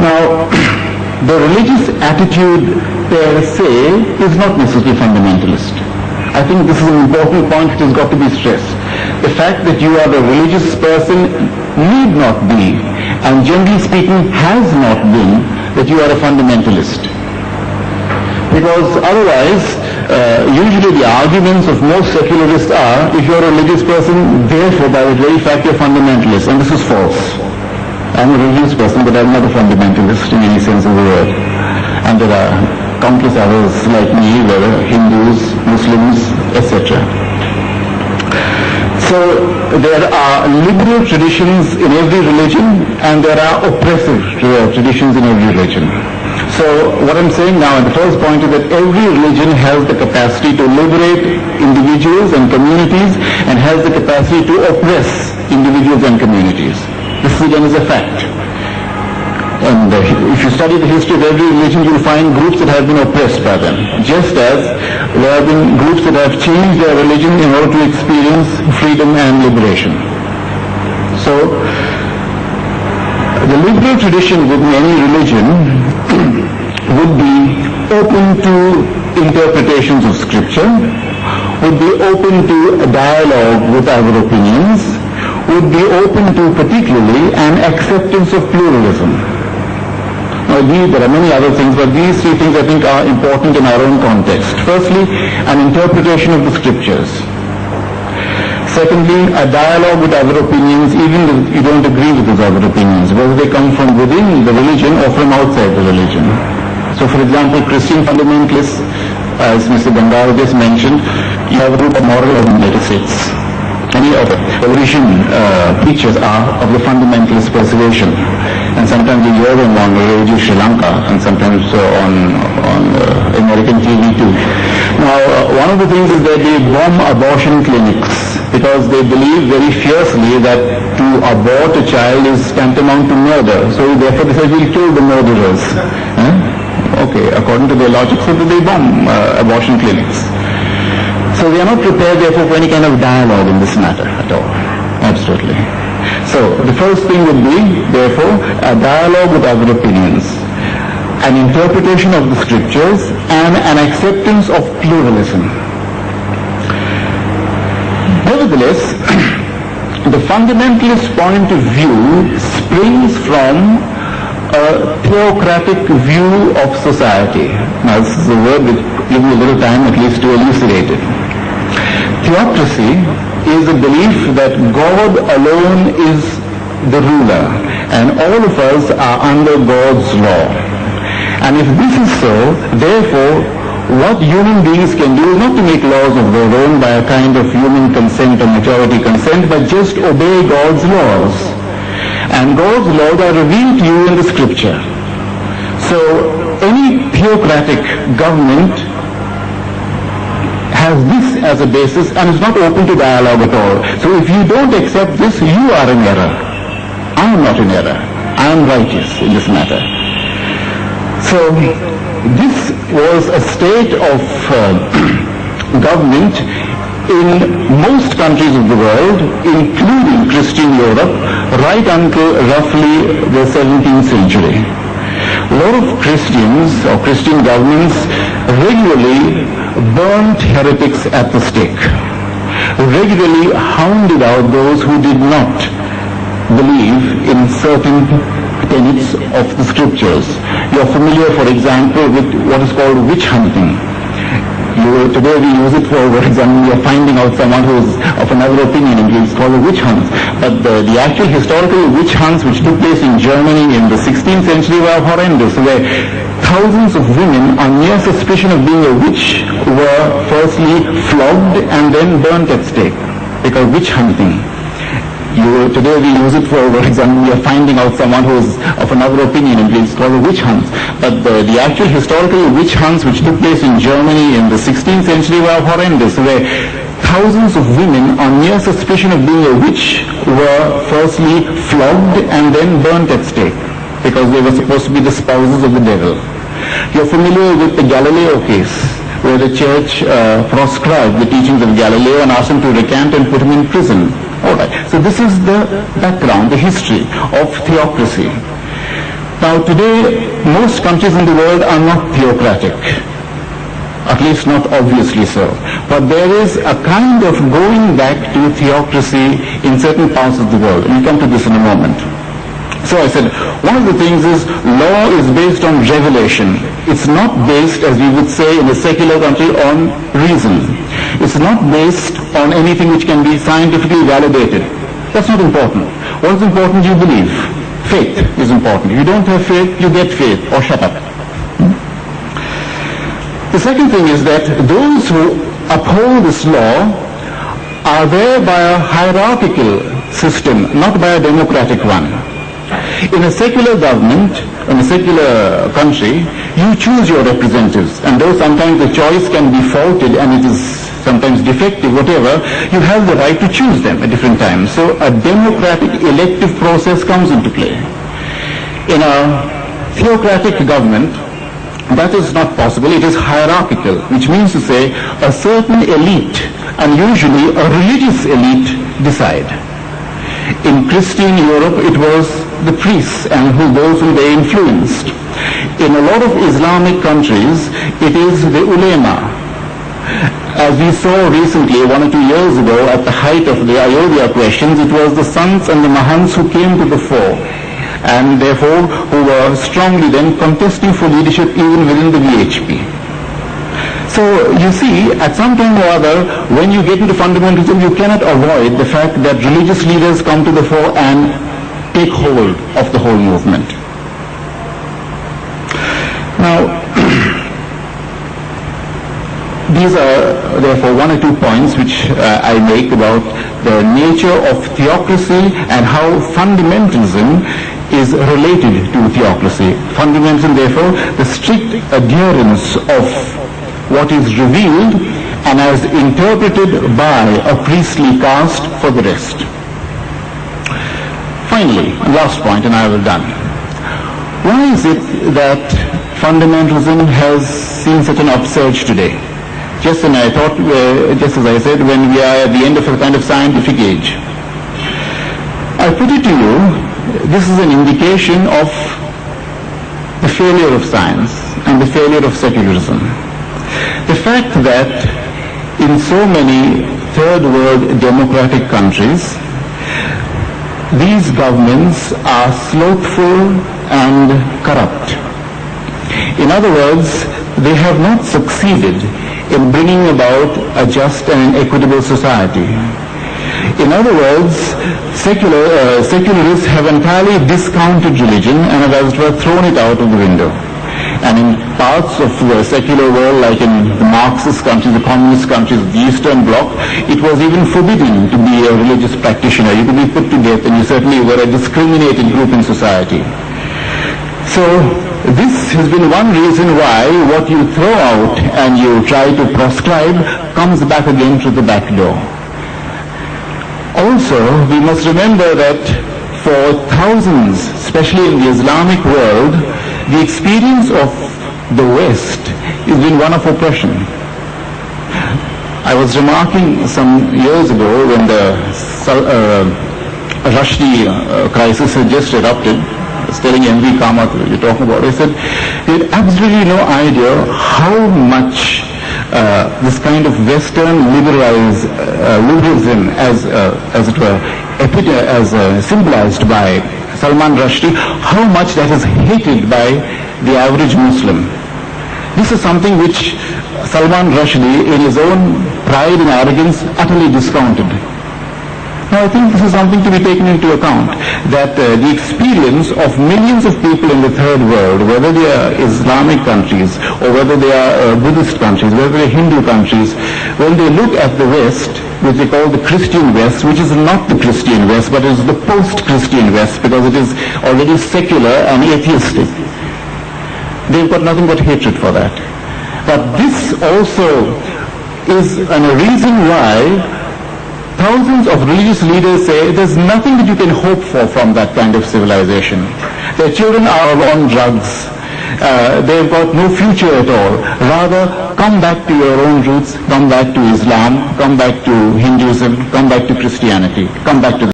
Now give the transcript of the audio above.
Now, the religious attitude per se is not necessarily fundamentalist. I think this is an important point which has got to be stressed. The fact that you are a religious person need not be, and generally speaking has not been, that you are a fundamentalist. Because otherwise, usually the arguments of most secularists are, if you are a religious person, therefore by the very fact you are fundamentalist, and this is false. I am a religious person, but I am not a fundamentalist in any sense of the word. And there are countless others like me, there are Hindus, Muslims, etc. So there are liberal traditions in every religion, and there are oppressive traditions in every religion. So what I'm saying now, and the first point is that every religion has the capacity to liberate individuals and communities, and has the capacity to oppress individuals and communities. This again is a fact. And if you study the history of every religion, you'll find groups that have been oppressed by them, just as there have been groups that have changed their religion in order to experience freedom and liberation. So, the liberal tradition within any religion would be open to interpretations of scripture, would be open to a dialogue with other opinions, would be open to particularly an acceptance of pluralism. Now, there are many other things, but these three things I think are important in our own context. Firstly, an interpretation of the scriptures. Secondly, a dialogue with other opinions, even if you don't agree with those other opinions, whether they come from within the religion or from outside the religion. So, for example, Christian fundamentalists, as Mr. Bangladeshi mentioned, you have a group of moral argumentists. Many of the origin preachers are of the fundamentalist persuasion, and sometimes you hear them on Radio Sri Lanka, and sometimes on American TV too. Now, one of the things is that they bomb abortion clinics because they believe very fiercely that to abort a child is tantamount to murder. So therefore they say we'll kill the murderers. Okay, according to their logic, so they bomb abortion clinics. So they are not prepared therefore for any kind of dialogue in this matter at all. Absolutely. So the first thing would be therefore a dialogue with other opinions, an interpretation of the scriptures, and an acceptance of pluralism. Nevertheless, the fundamentalist point of view springs from a theocratic view of society. Now this is a word which gives me a little time at least to elucidate it. Theocracy is a belief that God alone is the ruler and all of us are under God's law. And if this is so, therefore what human beings can do is not to make laws of their own by a kind of human consent or majority consent, but just obey God's laws. And God's laws are revealed to you in the scripture. So any theocratic government has this as a basis and is not open to dialogue at all. So if you don't accept this, you are in error. I am not in error. I am righteous in this matter. So this was a state of government in most countries of the world, including Christian Europe, right until roughly the 17th century. A lot of Christians or Christian governments regularly burnt heretics at the stake, regularly hounded out those who did not believe in certain tenets of the scriptures. You are familiar, for example, with what is called witch hunting. Today we use it for example, we are finding out someone who is of another opinion and it's called a witch hunt. But the actual historical witch hunts which took place in Germany in the 16th century were horrendous. Where thousands of women on mere suspicion of being a witch were firstly flogged and then burnt at stake, because witch hunting. Today we use it for example, we are finding out someone who is of another opinion and it's called a witch hunt. But the actual historical witch hunts which took place in Germany in the 16th century were horrendous, where thousands of women on mere suspicion of being a witch were firstly flogged and then burnt at stake, because they were supposed to be the spouses of the devil. You're familiar with the Galileo case, where the church proscribed the teachings of Galileo and asked him to recant and put him in prison. Alright, so this is the background, the history of theocracy. Now today, most countries in the world are not theocratic, at least not obviously so. But there is a kind of going back to theocracy in certain parts of the world. We'll come to this in a moment. So I said, one of the things is law is based on revelation. It's not based, as we would say in a secular country, on reason. It's not based on anything which can be scientifically validated. That's not important. What is important? You believe. Faith is important. If you don't have faith, you get faith, or shut up. The second thing is that those who uphold this law are there by a hierarchical system, not by a democratic one. In a secular government, in a secular country, you choose your representatives, and though sometimes the choice can be faulted and it is sometimes defective, whatever, you have the right to choose them at different times. So a democratic elective process comes into play. In a theocratic government, that is not possible. It is hierarchical, which means to say a certain elite, and usually a religious elite, decide. In Christian Europe, it was the priests and those who they influenced. In a lot of Islamic countries, it is the ulema. As we saw recently, 1 or 2 years ago, at the height of the Ayodhya questions, it was the sons and the mahants who came to the fore, and therefore who were strongly then contesting for leadership even within the VHP. So you see, at some time or other, when you get into fundamentalism, you cannot avoid the fact that religious leaders come to the fore and take hold of the whole movement. Now, these are therefore 1 or 2 points which I make about the nature of theocracy and how fundamentalism is related to theocracy. Fundamentalism, therefore, the strict adherence of what is revealed and as interpreted by a priestly caste for the rest. Finally, last point, and I will done. Why is it that fundamentalism has seen such an upsurge today? Just as I thought, just as I said, when we are at the end of a kind of scientific age. I put it to you, this is an indication of the failure of science and the failure of secularism. The fact that in so many third world democratic countries, these governments are slothful and corrupt. In other words, they have not succeeded in bringing about a just and equitable society. In other words, secularists have entirely discounted religion and have, as it were, thrown it out of the window. And in parts of the secular world, like in the Marxist countries, the communist countries, the Eastern Bloc, it was even forbidden to be a religious practitioner. You could be put to death, and you certainly were a discriminated group in society. So this has been one reason why what you throw out and you try to proscribe comes back again through the back door. Also, we must remember that for thousands, especially in the Islamic world, the experience of the West has been one of oppression. I was remarking some years ago when the Rushdie crisis had just erupted. I was telling MV Kamath, you're talking about, I said, he had absolutely no idea how much this kind of Western liberalism, as it were, symbolized by Salman Rushdie, how much that is hated by the average Muslim. This is something which Salman Rushdie, in his own pride and arrogance, utterly discounted. Now I think this is something to be taken into account, that the experience of millions of people in the third world, whether they are Islamic countries or whether they are Buddhist countries, whether they are Hindu countries, when they look at the West, which they call the Christian West, which is not the Christian West, but is the post-Christian West, because it is already secular and atheistic, they've got nothing but hatred for that. But this also is a reason why thousands of religious leaders say there's nothing that you can hope for from that kind of civilization. Their children are on drugs. They've got no future at all. Rather, come back to your own roots, come back to Islam, come back to Hinduism, come back to Christianity, come back to